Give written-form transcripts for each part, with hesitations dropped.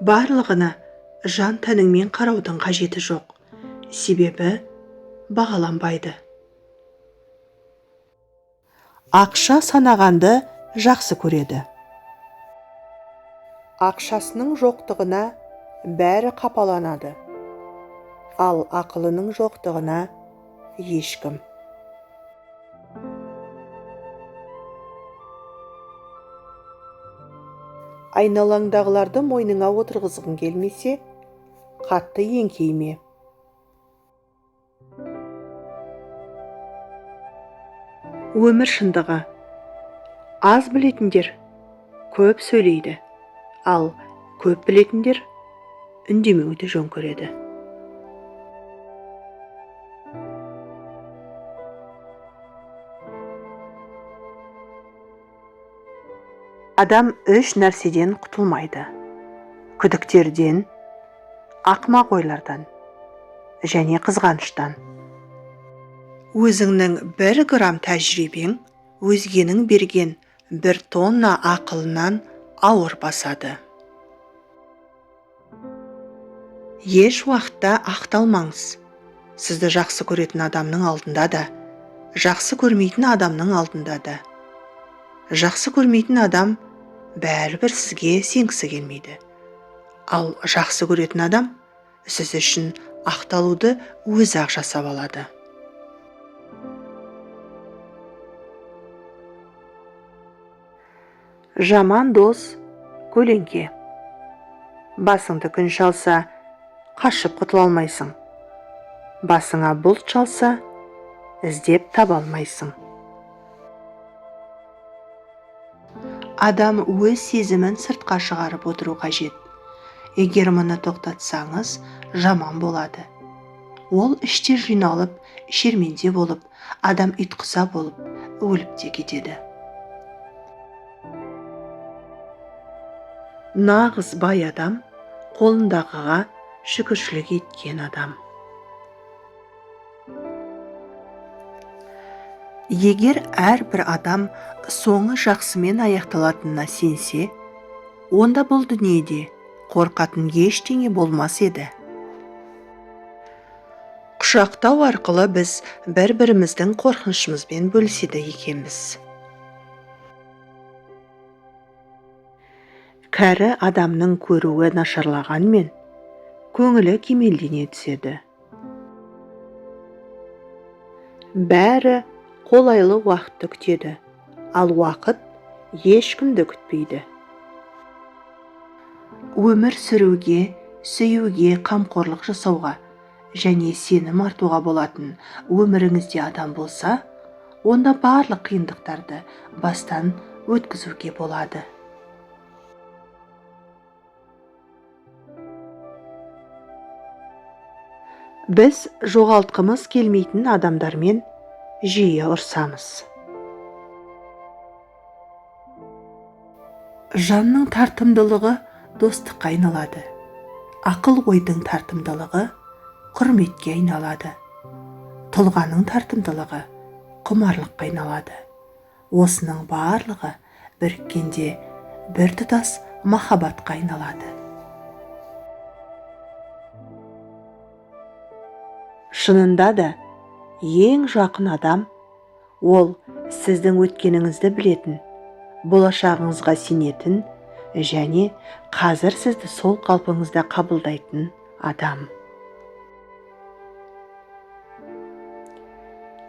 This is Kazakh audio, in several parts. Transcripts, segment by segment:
Барлығына жан тәніңмен қараудың қажеті жоқ, себебі бағаланбайды. Ақша санағанды жақсы көреді. Ақшасының жоқтығына бәрі қапаланады, ал ақылының жоқтығына ешкім. Айналаңдағыларды мойныңа отырғызғың келмесе, қатты еңкейме. Өмір шындығы. Аз білетіндер көп сөйлейді, ал көп білетіндер үндемеуді жөн көреді. Адам үш нәрседен құтылмайды: күдіктерден, ақымақ ойлардан және қызғаныштан. Өзіңнің 1 грамм тәжірибең өзгенің берген 1 тонна ақылынан ауыр басады. Еш уақытта ақталмаңыз. Сізді жақсы көретін адамның алдында да, жақсы көрмейтін адамның алдында да. Жақсы көрмейтін адам бәрібір сізге сенгісі келмейді. Ал жақсы көретін адам сіз үшін ақталуды өзі-ақ жасап алады. Жаман дос көлеңке. Басыңды күн шалса, қашып құтыла алмайсың. Басыңа бұлт шалса, іздеп таба алмайсың. Адам өз сезімін сыртқа шығарып отыру қажет. Егер мұны тоқтатсаңыз, жаман болады. Ол іште жиналып, шерменде болып, адам итқұса болып, өліп те кетеді. Нағыз бай адам қолындағыға шүкіршілік еткен адам. Егер әрбір адам соңы жақсымен аяқталатынына сенсе, онда бұл дүниеде қорқатын ештеңе болмас еді. Құшақтау арқылы біз бір-біріміздің қорқынышымызбен бөліседі екенбіз. Кәрі адамның көруі нашарлағанмен, көңілі кемелдене түседі. Бәрі қолайлы уақытты күтеді, ал уақыт ешкімді күтпейді. Өмір сүруге, сүюге, қамқорлық жасауға және сенім артуға болатын өміріңізде адам болса, онда барлық қиындықтарды бастан өткізуге болады. Біз жоғалтқымыз келмейтін адамдармен жиі ұрсамыз. Жанның тартымдылығы достыққа айналады. Ақыл ойдың тартымдылығы құрметке айналады. Тұлғаның тартымдылығы құмарлыққа айналады. Осының барлығы біріккенде бір тұтас махаббатқа айналады. Шынында да ең жақын адам ол сіздің өткеніңізді білетін, болашағыңызға сенетін және қазір сізді сол қалпыңызда қабылдайтын адам.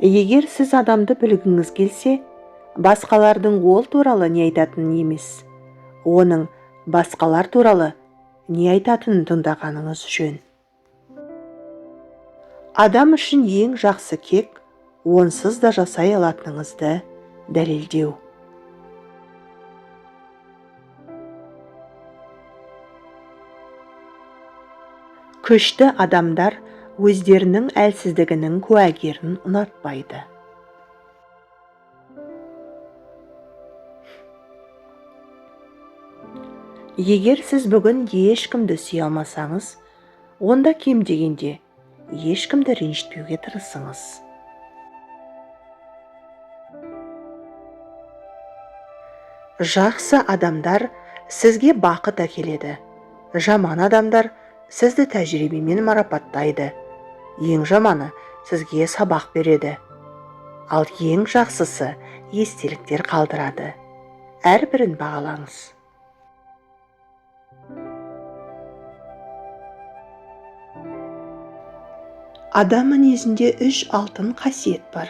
Егер сіз адамды білгіңіз келсе, басқалардың ол туралы не айтатынын емес, оның басқалар туралы не айтатынын тыңдағаныңыз жөн. Адам үшін ең жақсы кек онсыз да жасай алатыныңызды дәлелдеу. Күшті адамдар өздерінің әлсіздігінің куәгерін ұнатпайды. Егер сіз бүгін ешкімді сүйе алмасаңыз, онда кем дегенде ешкімді ренжітпеуге тырысыңыз. Жақсы адамдар сізге бақыт әкеледі, Жаман адамдар сізді тәжірибемен марапаттайды. Ең жаманы сізге сабақ береді. Ал ең жақсысы естеліктер қалдырады. Әрбірін бағалаңыз. Адам мінезінде 3 алтын қасиет бар.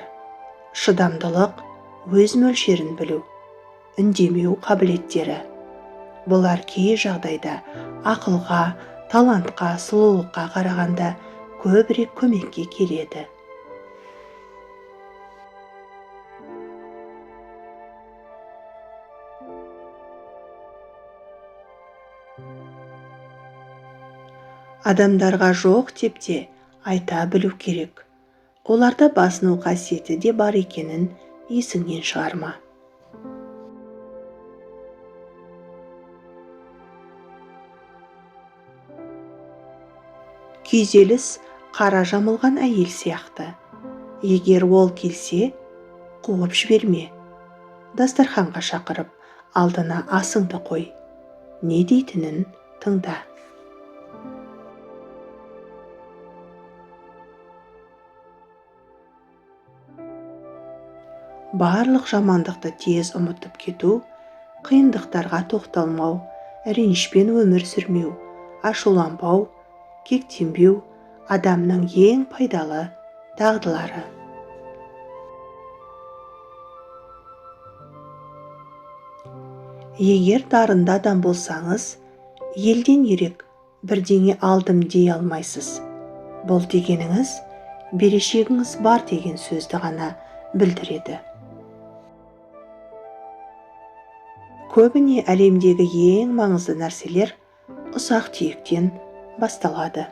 Шыдамдылық, өз мөлшерін білу, үндемеу қабілеттері. Бұлар кей жағдайда ақылға, талантқа, сұлулыққа қарағанда көбірек көмекке келеді. Адамдарға жоқ деп те айта білу керек. Оларда басыну қасиеті де бар екенін есіңнен шығарма. Күйзеліс қара жамылған әйел сияқты. Егер ол келсе, қуып жіберме. Дастарханға шақырып, алдына асыңды қой. Не дейтінін тыңда. Барлық жамандықты тез ұмытып кету, қиындықтарға тоқталмау, ренішпен өмір сүрмеу, ашуланбау, кектенбеу адамның ең пайдалы дағдылары. Егер дарынды адам болсаңыз, елден ерек бірдеңе алдым дей алмайсыз. Бұл дегеніңіз берешегіңіз бар деген сөзді ғана білдіреді. Көбіне әлемдегі ең маңызды нәрселер ұсақ түйектен басталады.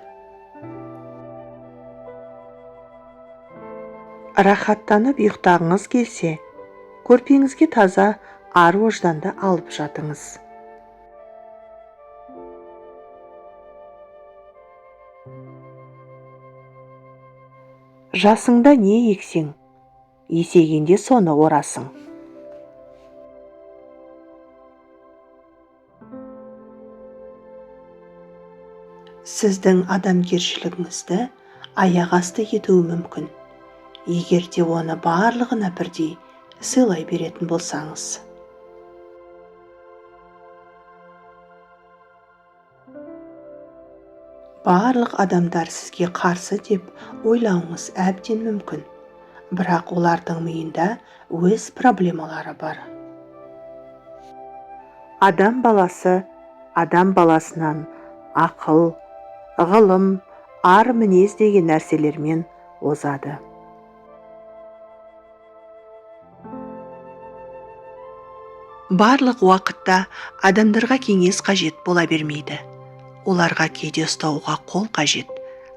Рахаттанып ұйықтағыңыз келсе, көрпеңізге таза ар-ожданды алып жатыңыз. Жасыңда не ексең, есейгенде соны орасың. Сіздің адамгершілігіңізді аяқ асты етуі мүмкін, егер де оны барлығына бірдей сыйлай беретін болсаңыз. Барлық адамдар сізге қарсы деп ойлауыңыз әбден мүмкін, бірақ олардың миында өз проблемалары бар. Адам баласы адам баласынан ақыл, ғылым, ар мінез деген нәрселермен озады. Барлық уақытта адамдарға кеңес қажет бола бермейді. Оларға кейде ұстауға қол қажет,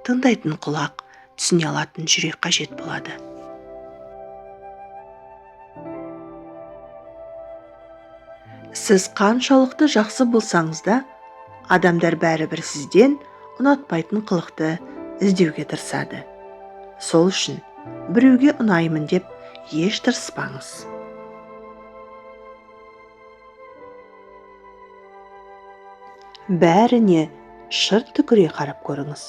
тыңдайтын құлақ, түсіне алатын жүрек қажет болады. Сіз қаншалықты жақсы болсаңыз да, адамдар бәрібір сізден ұнатпайтын қылықты іздеуге тырысады. Сол үшін біреуге ұнаймын деп еш тырыспаңыз. Бәріне шырт түкіре қарап көріңіз.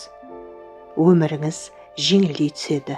Өміріңіз жеңілдей түседі.